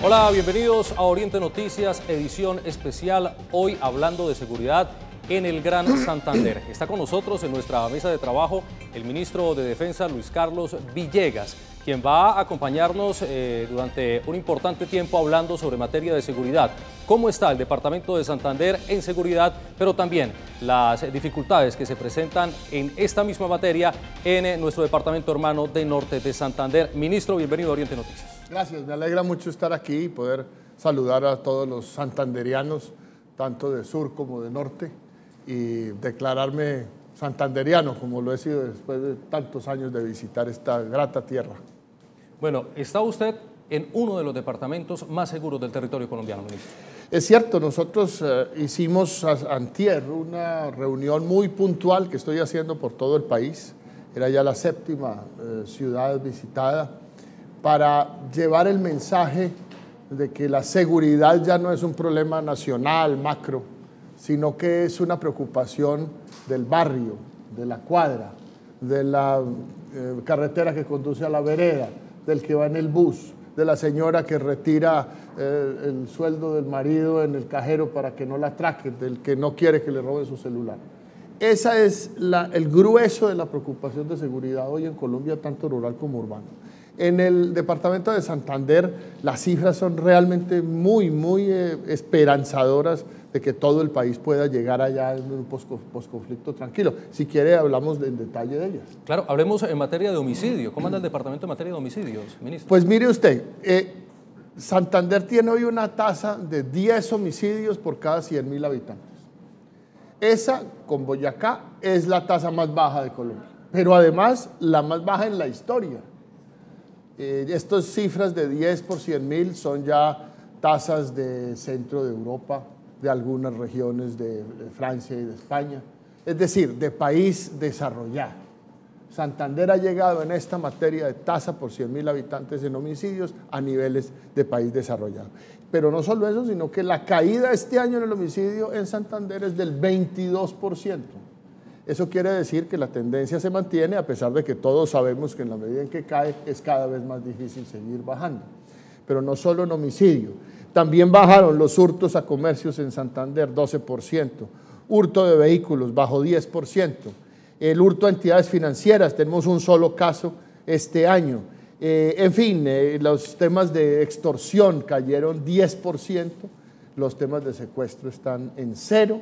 Hola, bienvenidos a Oriente Noticias, edición especial, hoy hablando de seguridad en el Gran Santander. Está con nosotros en nuestra mesa de trabajo el ministro de Defensa, Luis Carlos Villegas, quien va a acompañarnos durante un importante tiempo hablando sobre materia de seguridad. Cómo está el departamento de Santander en seguridad, pero también las dificultades que se presentan en esta misma materia en nuestro departamento hermano de Norte de Santander. Ministro, bienvenido a Oriente Noticias. Gracias, me alegra mucho estar aquí y poder saludar a todos los santanderianos, tanto de sur como de norte, y declararme santanderiano, como lo he sido después de tantos años de visitar esta grata tierra. Bueno, está usted en uno de los departamentos más seguros del territorio colombiano, ministro. Es cierto, nosotros hicimos antier una reunión muy puntual que estoy haciendo por todo el país. Era ya la séptima ciudad visitada, para llevar el mensaje de que la seguridad ya no es un problema nacional, macro, sino que es una preocupación del barrio, de la cuadra, de la carretera que conduce a la vereda, del que va en el bus, de la señora que retira el sueldo del marido en el cajero para que no la atraquen, del que no quiere que le roben su celular. Esa es el grueso de la preocupación de seguridad hoy en Colombia, tanto rural como urbano. En el departamento de Santander las cifras son realmente muy esperanzadoras de que todo el país pueda llegar allá en un posconflicto tranquilo. Si quiere hablamos en detalle de ellas. Claro, hablemos en materia de homicidio. ¿Cómo anda el departamento en materia de homicidios, ministro? Pues mire usted, Santander tiene hoy una tasa de 10 homicidios por cada 100.000 habitantes. Esa, con Boyacá, es la tasa más baja de Colombia, pero además la más baja en la historia. Estas cifras de 10 por 100.000 son ya tasas de centro de Europa, de algunas regiones de Francia y de España, es decir, de país desarrollado. Santander ha llegado en esta materia de tasa por 100.000 habitantes en homicidios a niveles de país desarrollado. Pero no solo eso, sino que la caída este año en el homicidio en Santander es del 22%. Eso quiere decir que la tendencia se mantiene, a pesar de que todos sabemos que en la medida en que cae es cada vez más difícil seguir bajando. Pero no solo en homicidio, también bajaron los hurtos a comercios en Santander 12%, hurto de vehículos bajó 10%, el hurto a entidades financieras, tenemos un solo caso este año. En fin, los temas de extorsión cayeron 10%, los temas de secuestro están en 0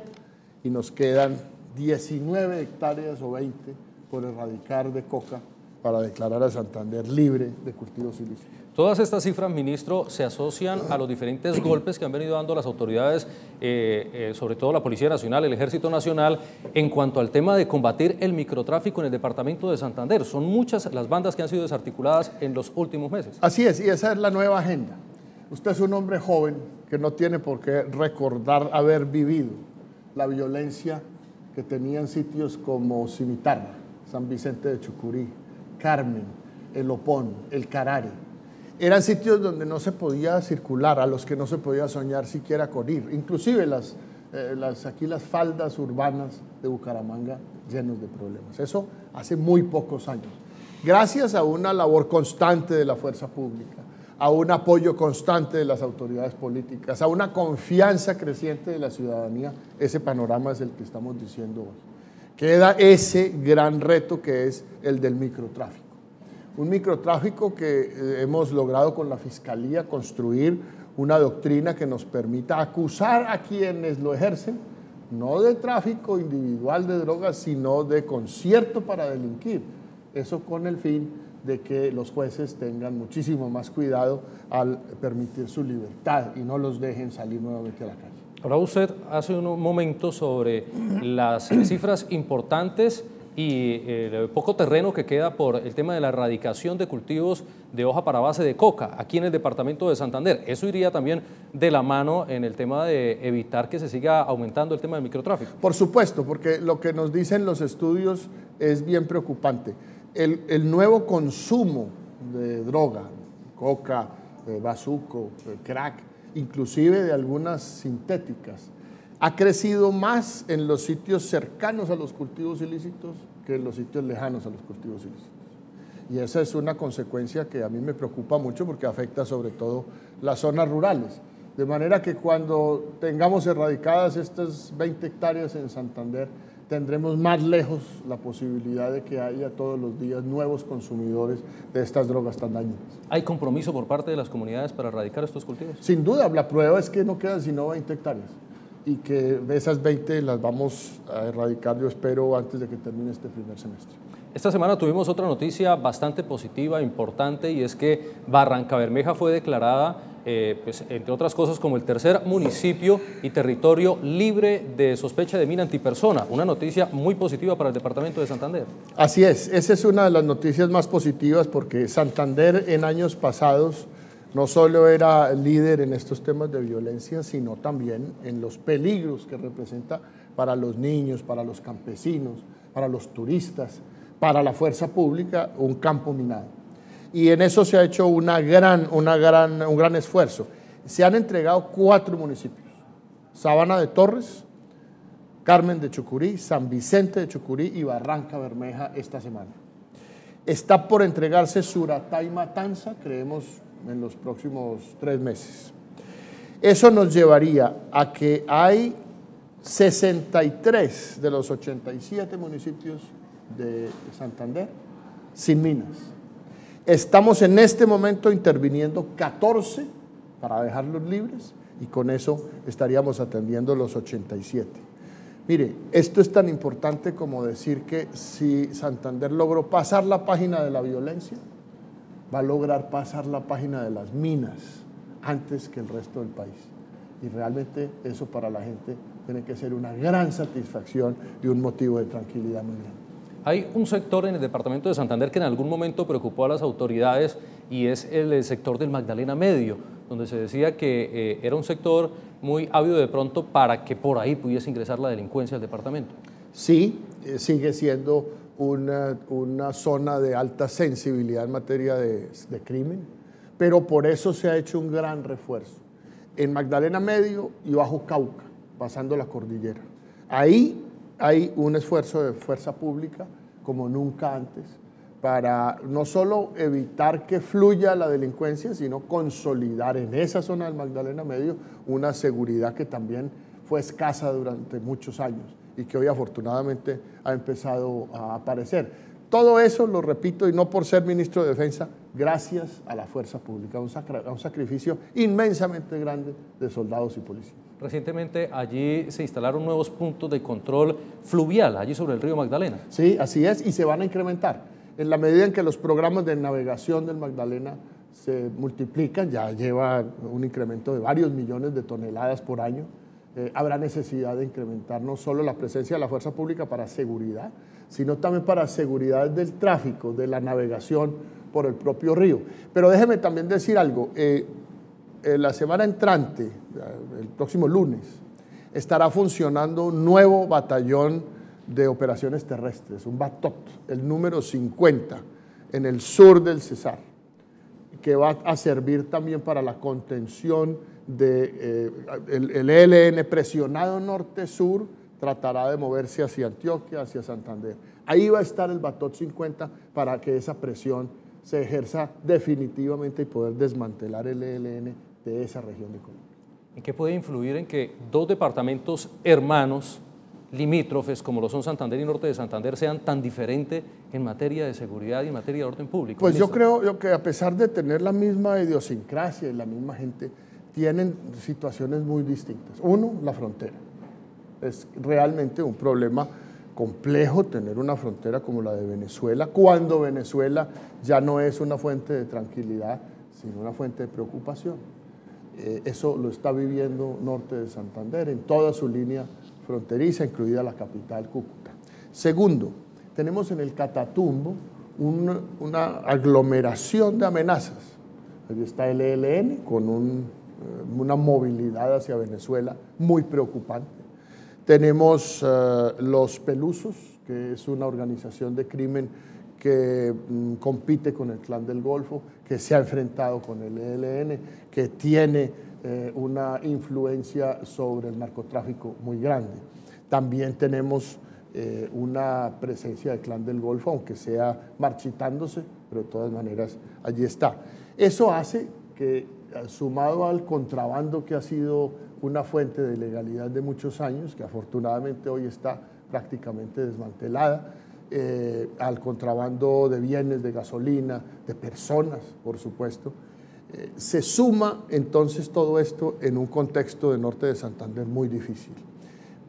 y nos quedan 19 hectáreas o 20 por erradicar de coca para declarar a Santander libre de cultivos ilícitos. Todas estas cifras, ministro, se asocian a los diferentes golpes que han venido dando las autoridades, sobre todo la Policía Nacional, el Ejército Nacional, en cuanto al tema de combatir el microtráfico en el departamento de Santander. Son muchas las bandas que han sido desarticuladas en los últimos meses. Así es, y esa es la nueva agenda. Usted es un hombre joven que no tiene por qué recordar haber vivido la violencia que tenían sitios como Cimitarra, San Vicente de Chucurí, Carmen, El Opón, El Carare. Eran sitios donde no se podía circular, a los que no se podía soñar siquiera con ir. Inclusive aquí las faldas urbanas de Bucaramanga llenos de problemas. Eso hace muy pocos años. Gracias a una labor constante de la fuerza pública, a un apoyo constante de las autoridades políticas, a una confianza creciente de la ciudadanía, ese panorama es el que estamos diciendo hoy. Queda ese gran reto que es el del microtráfico. Un microtráfico que hemos logrado con la Fiscalía construir una doctrina que nos permita acusar a quienes lo ejercen, no de tráfico individual de drogas, sino de concierto para delinquir. Eso con el fin de que los jueces tengan muchísimo más cuidado al permitir su libertad y no los dejen salir nuevamente a la calle. Hablaba usted hace un momento sobre las cifras importantes y el poco terreno que queda por el tema de la erradicación de cultivos de hoja para base de coca aquí en el departamento de Santander. Eso iría también de la mano en el tema de evitar que se siga aumentando el tema del microtráfico. Por supuesto, porque lo que nos dicen los estudios es bien preocupante. El nuevo consumo de droga, coca, bazuco, crack, inclusive de algunas sintéticas, ha crecido más en los sitios cercanos a los cultivos ilícitos que en los sitios lejanos a los cultivos ilícitos. Y esa es una consecuencia que a mí me preocupa mucho porque afecta sobre todo las zonas rurales. De manera que cuando tengamos erradicadas estas 20 hectáreas en Santander, tendremos más lejos la posibilidad de que haya todos los días nuevos consumidores de estas drogas tan dañinas. ¿Hay compromiso por parte de las comunidades para erradicar estos cultivos? Sin duda, la prueba es que no quedan sino 20 hectáreas y que esas 20 las vamos a erradicar, yo espero, antes de que termine este primer semestre. Esta semana tuvimos otra noticia bastante positiva, importante, y es que Barrancabermeja fue declarada, pues, entre otras cosas, como el tercer municipio y territorio libre de sospecha de mina antipersona. Una noticia muy positiva para el departamento de Santander. Así es, esa es una de las noticias más positivas porque Santander en años pasados no solo era líder en estos temas de violencia, sino también en los peligros que representa para los niños, para los campesinos, para los turistas, para la fuerza pública, un campo minado. Y en eso se ha hecho un gran esfuerzo. Se han entregado 4 municipios: Sabana de Torres, Carmen de Chucurí, San Vicente de Chucurí y Barrancabermeja esta semana. Está por entregarse Suratá y Matanza, creemos, en los próximos 3 meses. Eso nos llevaría a que hay 63 de los 87 municipios de Santander sin minas. Estamos en este momento interviniendo 14 para dejarlos libres y con eso estaríamos atendiendo los 87. Mire, esto es tan importante como decir que si Santander logró pasar la página de la violencia, va a lograr pasar la página de las minas antes que el resto del país. Y realmente eso para la gente tiene que ser una gran satisfacción y un motivo de tranquilidad muy grande. Hay un sector en el departamento de Santander que en algún momento preocupó a las autoridades y es el sector del Magdalena Medio, donde se decía que era un sector muy ávido de pronto para que por ahí pudiese ingresar la delincuencia al departamento. Sí, sigue siendo una zona de alta sensibilidad en materia de crimen, pero por eso se ha hecho un gran refuerzo. En Magdalena Medio y Bajo Cauca, pasando la cordillera. Ahí hay un esfuerzo de fuerza pública como nunca antes para no solo evitar que fluya la delincuencia, sino consolidar en esa zona del Magdalena Medio una seguridad que también fue escasa durante muchos años y que hoy afortunadamente ha empezado a aparecer. Todo eso, lo repito, y no por ser ministro de Defensa, gracias a la fuerza pública, un sacrificio inmensamente grande de soldados y policías. Recientemente allí se instalaron nuevos puntos de control fluvial, allí sobre el río Magdalena. Sí, así es, y se van a incrementar. En la medida en que los programas de navegación del Magdalena se multiplican, ya lleva un incremento de varios millones de toneladas por año, habrá necesidad de incrementar no solo la presencia de la fuerza pública para seguridad, sino también para seguridad del tráfico, de la navegación por el propio río. Pero déjeme también decir algo, la semana entrante, el próximo lunes, estará funcionando un nuevo batallón de operaciones terrestres, un BATOT, el número 50, en el sur del Cesar, que va a servir también para la contención el ELN presionado norte-sur, tratará de moverse hacia Antioquia, hacia Santander. Ahí va a estar el BATOT 50 para que esa presión se ejerza definitivamente y poder desmantelar el ELN de esa región de Colombia. ¿En qué puede influir en que 2 departamentos hermanos, limítrofes, como lo son Santander y Norte de Santander, sean tan diferentes en materia de seguridad y en materia de orden público? Pues yo creo que a pesar de tener la misma idiosincrasia y la misma gente, tienen situaciones muy distintas. Uno, la frontera. Es realmente un problema complejo tener una frontera como la de Venezuela, cuando Venezuela ya no es una fuente de tranquilidad, sino una fuente de preocupación. Eso lo está viviendo Norte de Santander en toda su línea fronteriza, incluida la capital Cúcuta. Segundo, tenemos en el Catatumbo una aglomeración de amenazas. Allí está el ELN con una movilidad hacia Venezuela muy preocupante. Tenemos los Pelusos, que es una organización de crimen que compite con el Clan del Golfo, que se ha enfrentado con el ELN, que tiene una influencia sobre el narcotráfico muy grande. También tenemos una presencia del Clan del Golfo, aunque sea marchitándose, pero de todas maneras allí está. Eso hace que, sumado al contrabando que ha sido una fuente de ilegalidad de muchos años, que afortunadamente hoy está prácticamente desmantelada, al contrabando de bienes, de gasolina, de personas, por supuesto, se suma entonces todo esto en un contexto de Norte de Santander muy difícil.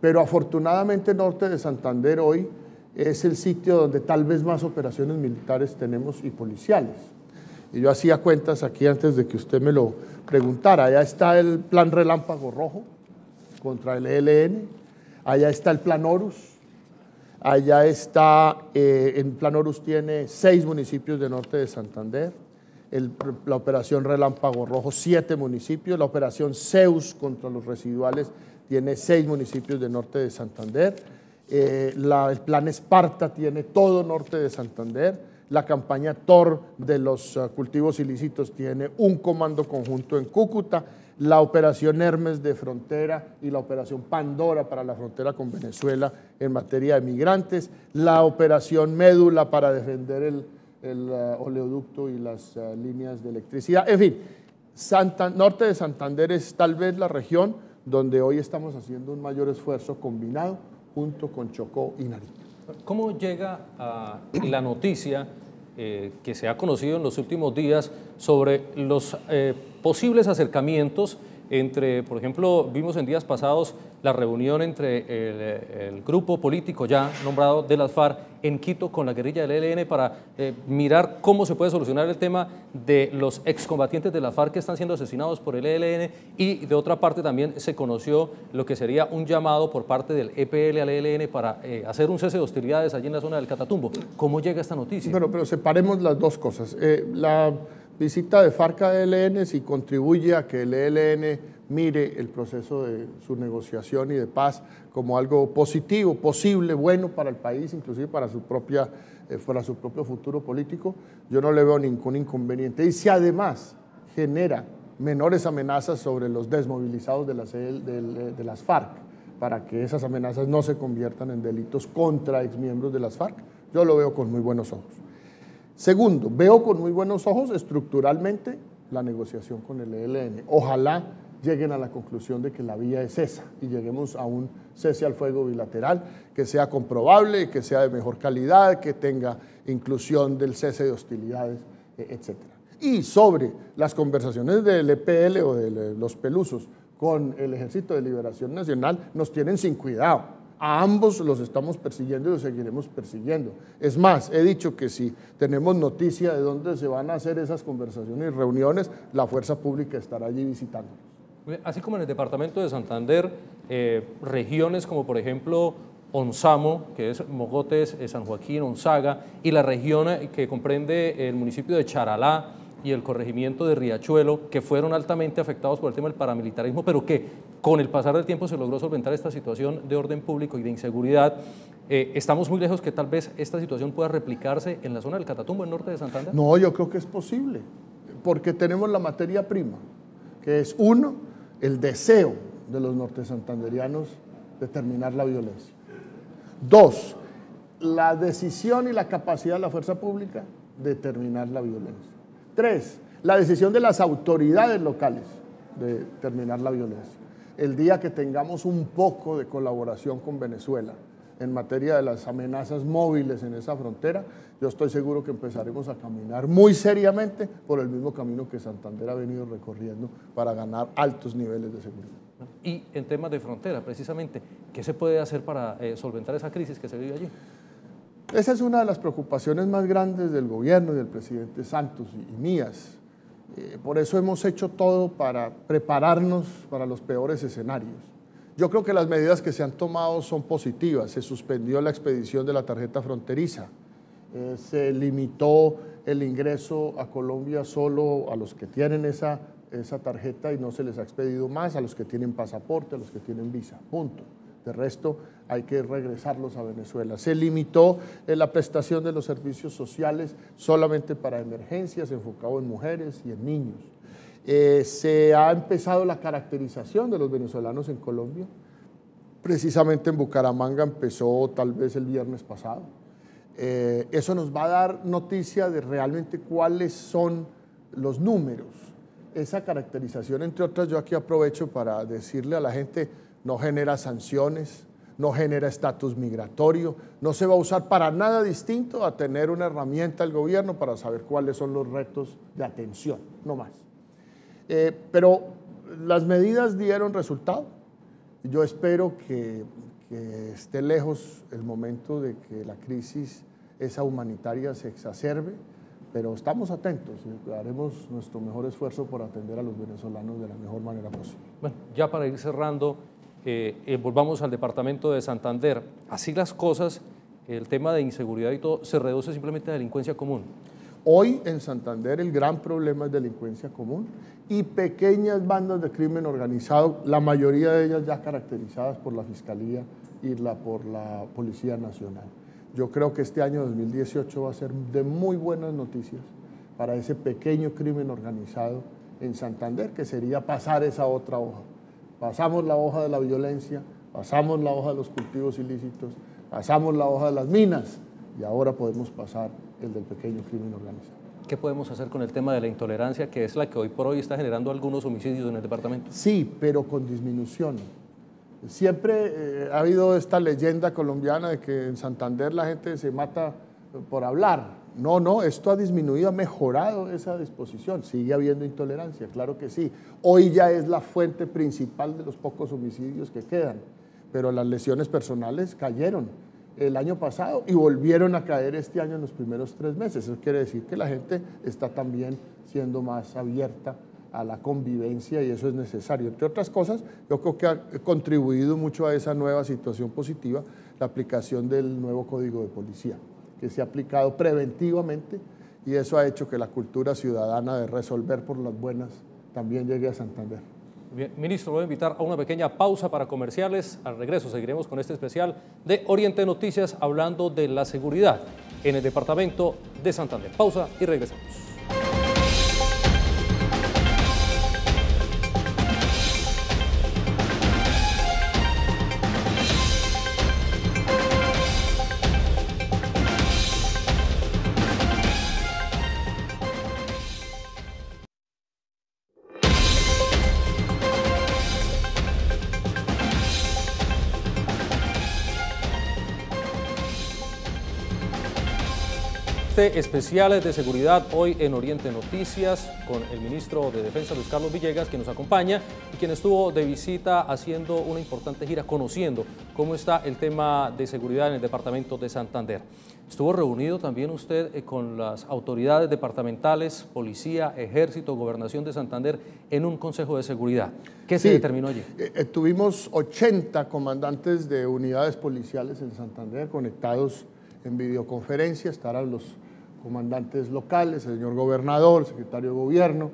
Pero afortunadamente Norte de Santander hoy es el sitio donde tal vez más operaciones militares tenemos y policiales. Y yo hacía cuentas aquí antes de que usted me lo preguntara. Allá está el Plan Relámpago Rojo contra el ELN, allá está el Plan Horus, allá está, el Plan Horus tiene 6 municipios de Norte de Santander, la operación Relámpago Rojo 7 municipios, la operación Zeus contra los residuales tiene 6 municipios de Norte de Santander, el Plan Esparta tiene todo Norte de Santander, la campaña TOR de los cultivos ilícitos tiene un comando conjunto en Cúcuta, la operación Hermes de frontera y la operación Pandora para la frontera con Venezuela en materia de migrantes, la operación Médula para defender el oleoducto y las líneas de electricidad. En fin, Norte de Santander es tal vez la región donde hoy estamos haciendo un mayor esfuerzo combinado junto con Chocó y Nariño. ¿Cómo llega a la noticia que se ha conocido en los últimos días sobre los posibles acercamientos entre, por ejemplo, vimos en días pasados la reunión entre el grupo político ya nombrado de las FARC en Quito con la guerrilla del ELN para mirar cómo se puede solucionar el tema de los excombatientes de las FARC que están siendo asesinados por el ELN, y de otra parte también se conoció lo que sería un llamado por parte del EPL al ELN para hacer un cese de hostilidades allí en la zona del Catatumbo? ¿Cómo llega esta noticia? Bueno, pero separemos las dos cosas. La visita de FARC a ELN si contribuye a que el ELN mire el proceso de su negociación y de paz como algo positivo, posible, bueno para el país, inclusive para su propio futuro político, yo no le veo ningún inconveniente. Y si además genera menores amenazas sobre los desmovilizados de las FARC, para que esas amenazas no se conviertan en delitos contra exmiembros de las FARC, yo lo veo con muy buenos ojos. Segundo, veo con muy buenos ojos estructuralmente la negociación con el ELN. Ojalá lleguen a la conclusión de que la vía es esa y lleguemos a un cese al fuego bilateral que sea comprobable, que sea de mejor calidad, que tenga inclusión del cese de hostilidades, etc. Y sobre las conversaciones del EPL o de los pelusos con el Ejército de Liberación Nacional, nos tienen sin cuidado. A ambos los estamos persiguiendo y los seguiremos persiguiendo. Es más, he dicho que si tenemos noticia de dónde se van a hacer esas conversaciones y reuniones, la fuerza pública estará allí visitándolos. Así como en el departamento de Santander, regiones como por ejemplo Onzamo, que es Mogotes, San Joaquín, Onzaga, y la región que comprende el municipio de Charalá y el corregimiento de Riachuelo, que fueron altamente afectados por el tema del paramilitarismo, pero que con el pasar del tiempo se logró solventar esta situación de orden público y de inseguridad. ¿Estamos muy lejos que tal vez esta situación pueda replicarse en la zona del Catatumbo, en norte de Santander? No, yo creo que es posible, porque tenemos la materia prima, que es uno, el deseo de los nortesantanderianos de terminar la violencia. 2, la decisión y la capacidad de la fuerza pública de terminar la violencia. 3, la decisión de las autoridades locales de terminar la violencia. El día que tengamos un poco de colaboración con Venezuela en materia de las amenazas móviles en esa frontera, yo estoy seguro que empezaremos a caminar muy seriamente por el mismo camino que Santander ha venido recorriendo para ganar altos niveles de seguridad. Y en temas de frontera, precisamente, ¿qué se puede hacer para solventar esa crisis que se vive allí? Esa es una de las preocupaciones más grandes del gobierno y del presidente Santos y mías. Por eso hemos hecho todo para prepararnos para los peores escenarios. Yo creo que las medidas que se han tomado son positivas. Se suspendió la expedición de la tarjeta fronteriza, se limitó el ingreso a Colombia solo a los que tienen esa tarjeta y no se les ha expedido más, a los que tienen pasaporte, a los que tienen visa, punto. De resto, hay que regresarlos a Venezuela. Se limitó la prestación de los servicios sociales solamente para emergencias, enfocado en mujeres y en niños. Se ha empezado la caracterización de los venezolanos en Colombia. precisamente en Bucaramanga empezó tal vez el viernes pasado. Eso nos va a dar noticia de realmente cuáles son los números. Esa caracterización, entre otras, yo aquí aprovecho para decirle a la gente, no genera sanciones, no genera estatus migratorio, no se va a usar para nada distinto a tener una herramienta del gobierno para saber cuáles son los retos de atención, no más. Pero las medidas dieron resultado. Yo espero que esté lejos el momento de que la crisis esa humanitaria se exacerbe, pero estamos atentos y haremos nuestro mejor esfuerzo por atender a los venezolanos de la mejor manera posible. Bueno, ya para ir cerrando, volvamos al departamento de Santander. Así las cosas, el tema de inseguridad y todo se reduce simplemente a delincuencia común. Hoy en Santander el gran problema es delincuencia común y pequeñas bandas de crimen organizado, la mayoría de ellas ya caracterizadas por la Fiscalía y por la Policía Nacional. Yo creo que este año 2018 va a ser de muy buenas noticias para ese pequeño crimen organizado en Santander, que sería pasar esa otra hoja. Pasamos la hoja de la violencia, pasamos la hoja de los cultivos ilícitos, pasamos la hoja de las minas y ahora podemos pasar el del pequeño crimen organizado. ¿Qué podemos hacer con el tema de la intolerancia, que es la que hoy por hoy está generando algunos homicidios en el departamento? Sí, pero con disminución. Siempre ha habido esta leyenda colombiana de que en Santander la gente se mata por hablar. No, esto ha disminuido, ha mejorado esa disposición. Sigue habiendo intolerancia, claro que sí. Hoy ya es la fuente principal de los pocos homicidios que quedan, pero las lesiones personales cayeron el año pasado y volvieron a caer este año en los primeros 3 meses. Eso quiere decir que la gente está también siendo más abierta a la convivencia y eso es necesario. Entre otras cosas, yo creo que ha contribuido mucho a esa nueva situación positiva la aplicación del nuevo Código de Policía, que se ha aplicado preventivamente y eso ha hecho que la cultura ciudadana de resolver por las buenas también llegue a Santander. Bien, ministro, voy a invitar a una pequeña pausa para comerciales. Al regreso seguiremos con este especial de Oriente Noticias hablando de la seguridad en el departamento de Santander. Pausa y regresamos. Especiales de seguridad hoy en Oriente Noticias con el ministro de Defensa Luis Carlos Villegas, que nos acompaña y quien estuvo de visita haciendo una importante gira, conociendo cómo está el tema de seguridad en el departamento de Santander. Estuvo reunido también usted con las autoridades departamentales, policía, ejército, gobernación de Santander en un consejo de seguridad. ¿Qué se determinó allí? Tuvimos 80 comandantes de unidades policiales en Santander conectados en videoconferencia. Estarán los comandantes locales, el señor gobernador, el secretario de gobierno,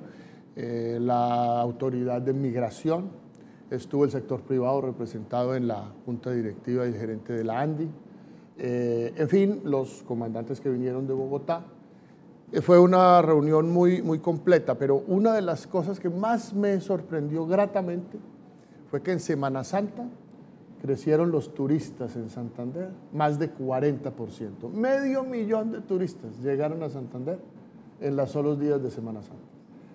la autoridad de migración, estuvo el sector privado representado en la junta directiva y gerente de la ANDI, en fin, los comandantes que vinieron de Bogotá. Fue una reunión muy completa, pero una de las cosas que más me sorprendió gratamente fue que en Semana Santa crecieron los turistas en Santander, más de 40%. 500,000 de turistas llegaron a Santander en los solos días de Semana Santa.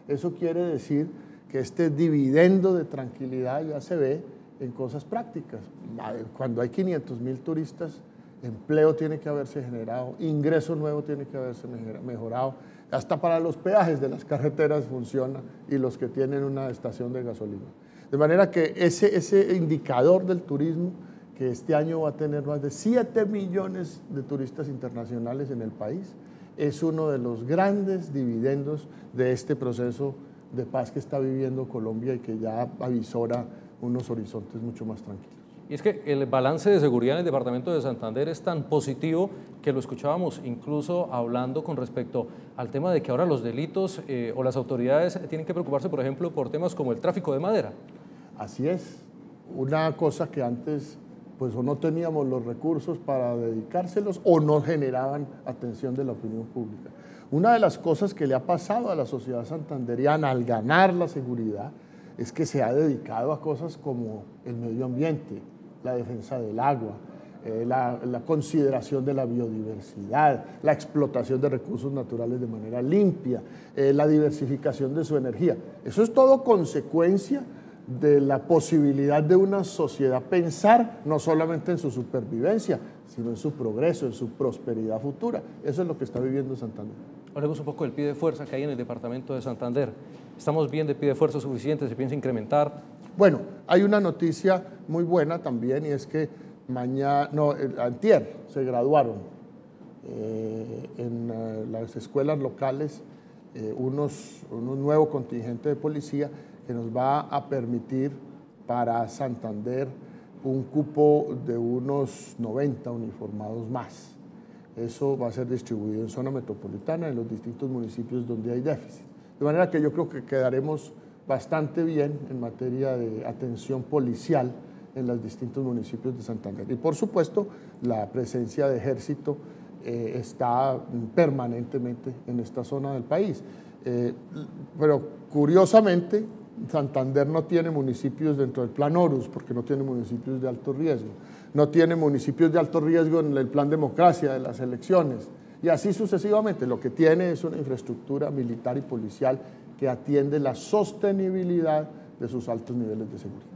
Eso quiere decir que este dividendo de tranquilidad ya se ve en cosas prácticas. Cuando hay 500,000 turistas, empleo tiene que haberse generado, ingreso nuevo tiene que haberse mejorado, hasta para los peajes de las carreteras funciona y los que tienen una estación de gasolina. De manera que ese indicador del turismo, que este año va a tener más de 7 millones de turistas internacionales en el país, es uno de los grandes dividendos de este proceso de paz que está viviendo Colombia y que ya avisora unos horizontes mucho más tranquilos. Y es que el balance de seguridad en el departamento de Santander es tan positivo que lo escuchábamos incluso hablando con respecto al tema de que ahora los delitos o las autoridades tienen que preocuparse, por ejemplo, por temas como el tráfico de madera. Así es, una cosa que antes pues o no teníamos los recursos para dedicárselos o no generaban atención de la opinión pública. Una de las cosas que le ha pasado a la sociedad santanderiana al ganar la seguridad es que se ha dedicado a cosas como el medio ambiente, la defensa del agua, la consideración de la biodiversidad, la explotación de recursos naturales de manera limpia, la diversificación de su energía. Eso es todo consecuencia de la posibilidad de una sociedad pensar no solamente en su supervivencia, sino en su progreso, en su prosperidad futura. Eso es lo que está viviendo Santander. Hablemos un poco del pie de fuerza que hay en el departamento de Santander. ¿Estamos bien de pie de fuerza suficiente? ¿Se piensa incrementar? Bueno, hay una noticia muy buena también, y es que antier se graduaron en las escuelas locales unos nuevo contingente de policía que nos va a permitir para Santander un cupo de unos 90 uniformados más. Eso va a ser distribuido en zona metropolitana, en los distintos municipios donde hay déficit. De manera que yo creo que quedaremos bastante bien en materia de atención policial en los distintos municipios de Santander. Y por supuesto, la presencia de ejército está permanentemente en esta zona del país. Pero curiosamente, Santander no tiene municipios dentro del plan Horus, porque no tiene municipios de alto riesgo. No tiene municipios de alto riesgo en el plan democracia de las elecciones. Y así sucesivamente. Lo que tiene es una infraestructura militar y policial que atiende la sostenibilidad de sus altos niveles de seguridad.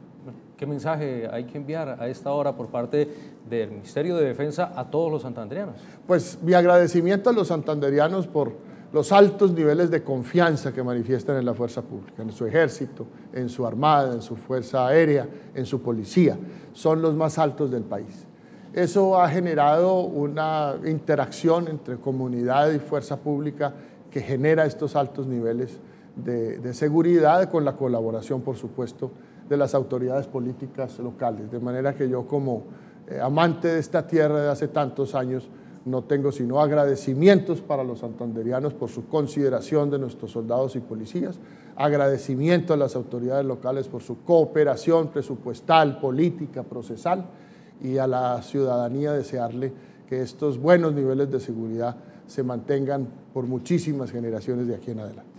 ¿Qué mensaje hay que enviar a esta hora por parte del Ministerio de Defensa a todos los santanderianos? Pues mi agradecimiento a los santanderianos por los altos niveles de confianza que manifiestan en la fuerza pública, en su ejército, en su armada, en su fuerza aérea, en su policía. Son los más altos del país. Eso ha generado una interacción entre comunidad y fuerza pública que genera estos altos niveles de seguridad, con la colaboración, por supuesto, de las autoridades políticas locales. De manera que yo, como amante de esta tierra de hace tantos años, no tengo sino agradecimientos para los santanderianos por su consideración de nuestros soldados y policías, agradecimiento a las autoridades locales por su cooperación presupuestal, política, procesal, y a la ciudadanía desearle que estos buenos niveles de seguridad se mantengan por muchísimas generaciones de aquí en adelante.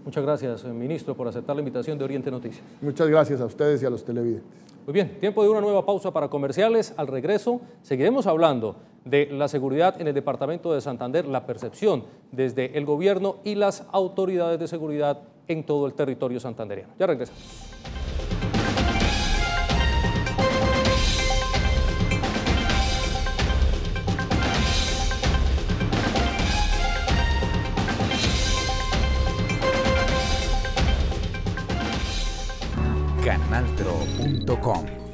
Muchas gracias, ministro, por aceptar la invitación de Oriente Noticias. Muchas gracias a ustedes y a los televidentes. Muy bien, tiempo de una nueva pausa para comerciales. Al regreso seguiremos hablando de la seguridad en el departamento de Santander, la percepción desde el gobierno y las autoridades de seguridad en todo el territorio santandereano. Ya regresamos. Canaltro.com